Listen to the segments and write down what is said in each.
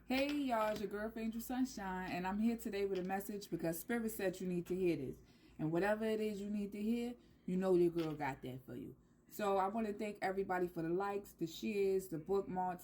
Hey y'all, it's your girl Angel Sunshine, and I'm here today with a message because Spirit said you need to hear this. And whatever it is you need to hear, you know your girl got that for you. So I want to thank everybody for the likes, the shares, the bookmarks.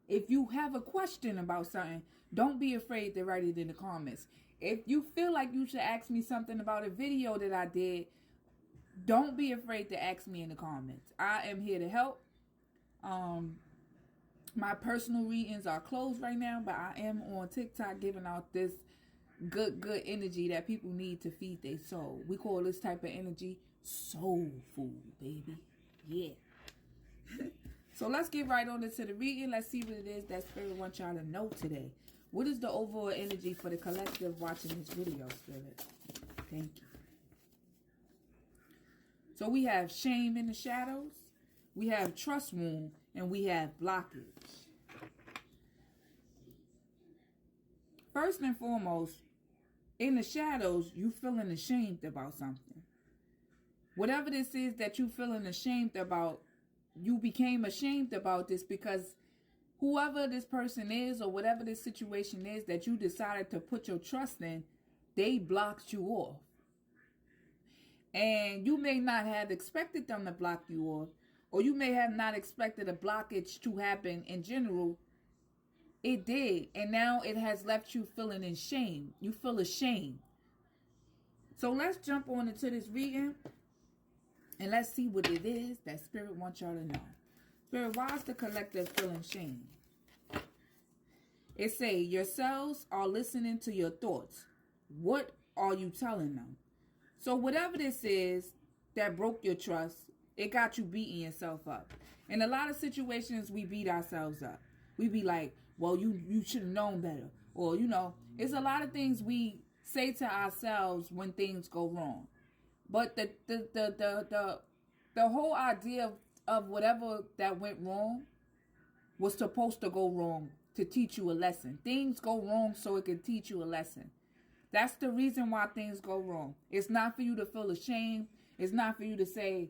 If you have a question about something, don't be afraid to write it in the comments. If you feel like you should ask me something about a video that I did, don't be afraid to ask me in the comments. I am here to help. My personal readings are closed right now, but I am on TikTok giving out this good energy that people need to feed their soul. We call this type of energy soul food, baby. Yeah. So let's get right on into the reading. Let's see what it is that Spirit wants y'all to know today. What is the overall energy for the collective watching this video, Spirit? Thank you. So we have shame in the shadows, we have trust wound, and we have blockage. First and foremost, in the shadows, you feeling ashamed about something. Whatever this is that you feeling ashamed about, you became ashamed about this because whoever this person is or whatever this situation is that you decided to put your trust in, they blocked you off. And you may not have expected them to block you off, or you may have not expected a blockage to happen in general. It did, and now it has left you feeling in shame. You feel ashamed. So let's jump on into this reading, and let's see what it is that Spirit wants y'all to know. Spirit, why is the collective feeling shame? It say, your cells are listening to your thoughts. What are you telling them? So whatever this is that broke your trust, it got you beating yourself up. In a lot of situations, we beat ourselves up. We be like, well, you should have known better. Or, it's a lot of things we say to ourselves when things go wrong. But the whole idea of whatever that went wrong was supposed to go wrong to teach you a lesson. Things go wrong so it can teach you a lesson. That's the reason why things go wrong. It's not for you to feel ashamed. It's not for you to say,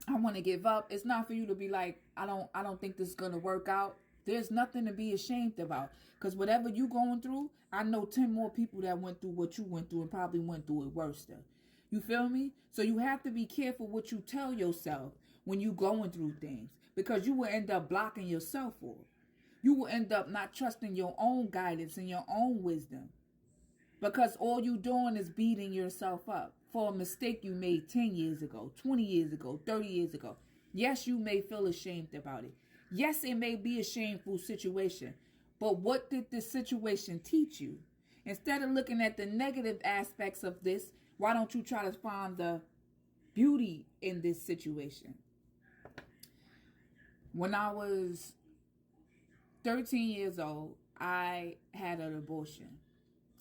I want to give up. It's not for you to be like, I don't think this is going to work out. There's nothing to be ashamed about. Because whatever you going through, I know 10 more people that went through what you went through and probably went through it worse though. You feel me? So you have to be careful what you tell yourself when you going through things. Because you will end up blocking yourself off. You will end up not trusting your own guidance and your own wisdom. Because all you doing is beating yourself up for a mistake you made 10 years ago, 20 years ago, 30 years ago. Yes, you may feel ashamed about it. Yes, it may be a shameful situation. But what did this situation teach you? Instead of looking at the negative aspects of this, why don't you try to find the beauty in this situation? When I was 13 years old, I had an abortion.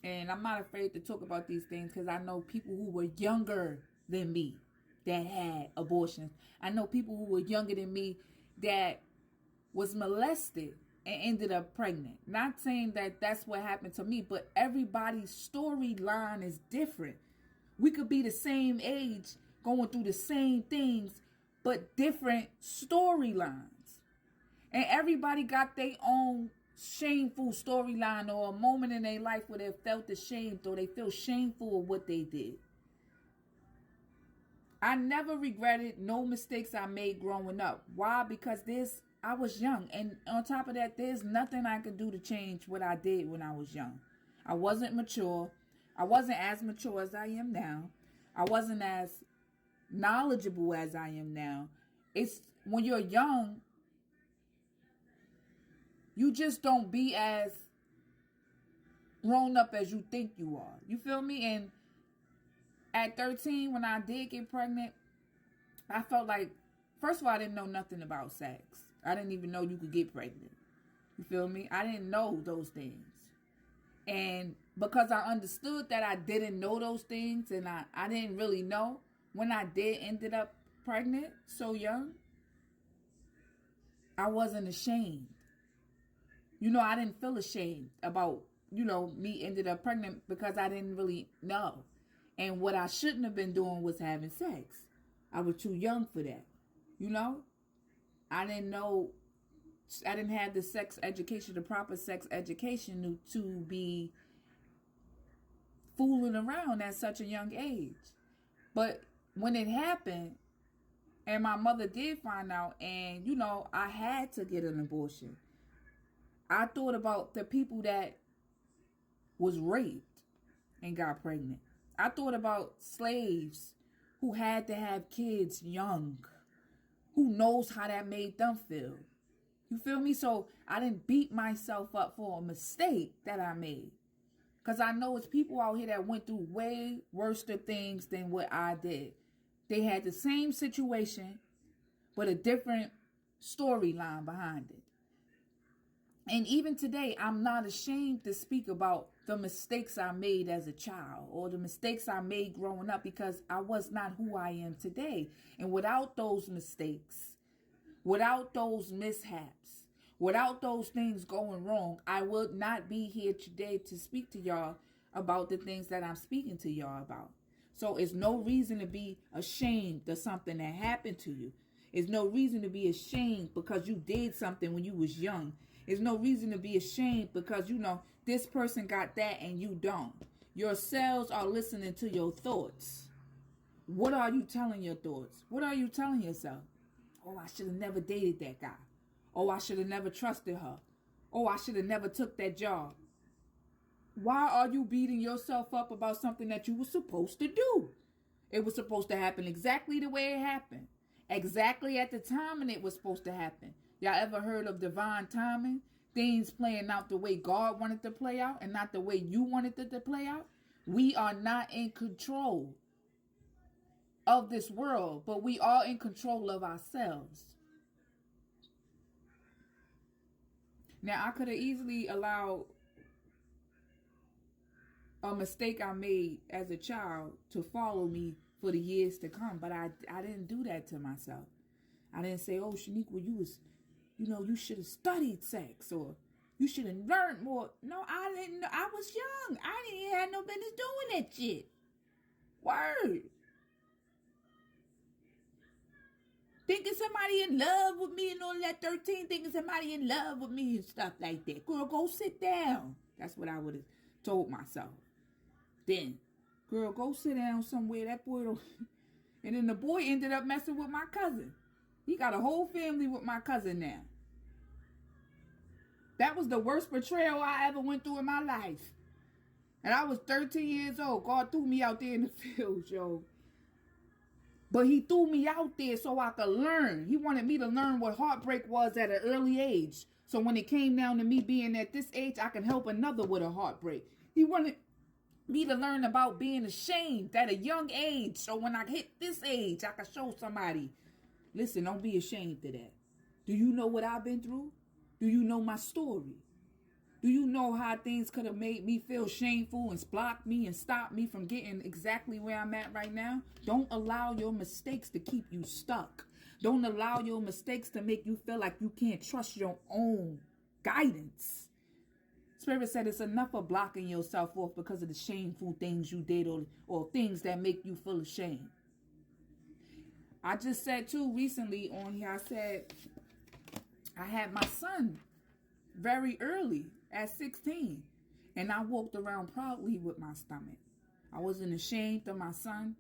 And I'm not afraid to talk about these things because I know people who were younger than me that had abortions. I know people who were younger than me that was molested and ended up pregnant. Not saying that that's what happened to me, but everybody's storyline is different. We could be the same age going through the same things, but different storylines. And everybody got their own shameful storyline or a moment in their life where they felt ashamed or they feel shameful of what they did. I never regretted no mistakes I made growing up. Why? Because I was young. And on top of that, there's nothing I could do to change what I did when I was young. I wasn't mature. I wasn't as mature as I am now. I wasn't as knowledgeable as I am now. It's when you're young, you just don't be as grown up as you think you are. You feel me? And at 13, when I did get pregnant, I felt like, first of all, I didn't know nothing about sex. I didn't even know you could get pregnant. You feel me? I didn't know those things. And because I understood that I didn't know those things and I didn't really know, when I did ended up pregnant so young, I wasn't ashamed. I didn't feel ashamed about, me ended up pregnant because I didn't really know. And what I shouldn't have been doing was having sex. I was too young for that. I didn't know I didn't have the sex education, the proper sex education to be fooling around at such a young age. But when it happened, and my mother did find out, and I had to get an abortion, I thought about the people that was raped and got pregnant. I thought about slaves who had to have kids young. Who knows how that made them feel? You feel me? So I didn't beat myself up for a mistake that I made. Because I know it's people out here that went through way worse things than what I did. They had the same situation, but a different storyline behind it. And even today, I'm not ashamed to speak about the mistakes I made as a child or the mistakes I made growing up, because I was not who I am today. And without those mistakes, without those mishaps, without those things going wrong, I would not be here today to speak to y'all about the things that I'm speaking to y'all about. So it's no reason to be ashamed of something that happened to you. It's no reason to be ashamed because you did something when you was young. There's no reason to be ashamed because, this person got that and you don't. Your cells are listening to your thoughts. What are you telling your thoughts? What are you telling yourself? Oh, I should have never dated that guy. Oh, I should have never trusted her. Oh, I should have never took that job. Why are you beating yourself up about something that you were supposed to do? It was supposed to happen exactly the way it happened. Exactly at the time and it was supposed to happen. Y'all ever heard of divine timing? Things playing out the way God wanted to play out and not the way you wanted it to play out? We are not in control of this world, but we are in control of ourselves. Now, I could have easily allowed a mistake I made as a child to follow me for the years to come, but I didn't do that to myself. I didn't say, oh, Shaniqua, you should have studied sex, or you should have learned more. No, I didn't. I was young. I didn't have no business doing that shit. Word. Thinking somebody in love with me and all that 13, thinking somebody in love with me and stuff like that. Girl, go sit down. That's what I would have told myself. Then, girl, go sit down somewhere. That boy don't... And then the boy ended up messing with my cousin. He got a whole family with my cousin now. That was the worst betrayal I ever went through in my life. And I was 13 years old. God threw me out there in the field, yo. But he threw me out there so I could learn. He wanted me to learn what heartbreak was at an early age. So when it came down to me being at this age, I can help another with a heartbreak. He wanted me to learn about being ashamed at a young age. So when I hit this age, I can show somebody, listen, don't be ashamed of that. Do you know what I've been through? Do you know my story? Do you know how things could have made me feel shameful and blocked me and stopped me from getting exactly where I'm at right now? Don't allow your mistakes to keep you stuck. Don't allow your mistakes to make you feel like you can't trust your own guidance. Spirit said it's enough of blocking yourself off because of the shameful things you did or things that make you feel ashamed. I just said too recently on here, I said I had my son very early at 16. And I walked around proudly with my stomach. I wasn't ashamed of my son.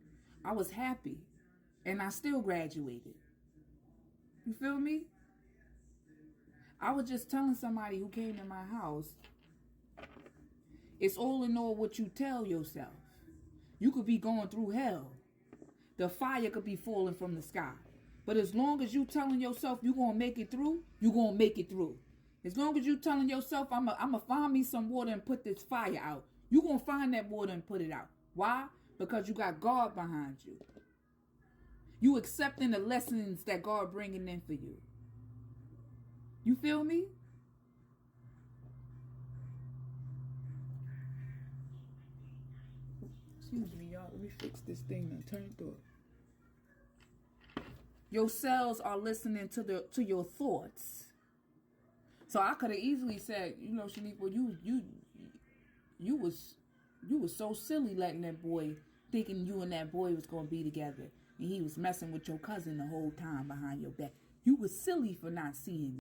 I was happy. And I still graduated. You feel me? I was just telling somebody who came to my house, it's all in all what you tell yourself. You could be going through hell. The fire could be falling from the sky. But as long as you telling yourself you're going to make it through, you're going to make it through. As long as you telling yourself, I'm going to find me some water and put this fire out, you're going to find that water and put it out. Why? Because you got God behind you. You accepting the lessons that God bringing in for you. You feel me? Excuse me, y'all. Let me fix this thing and turn it off. Your cells are listening to your thoughts. So I could have easily said, Shaniqua, you was so silly letting that boy, thinking you and that boy was gonna be together, and he was messing with your cousin the whole time behind your back. You was silly for not seeing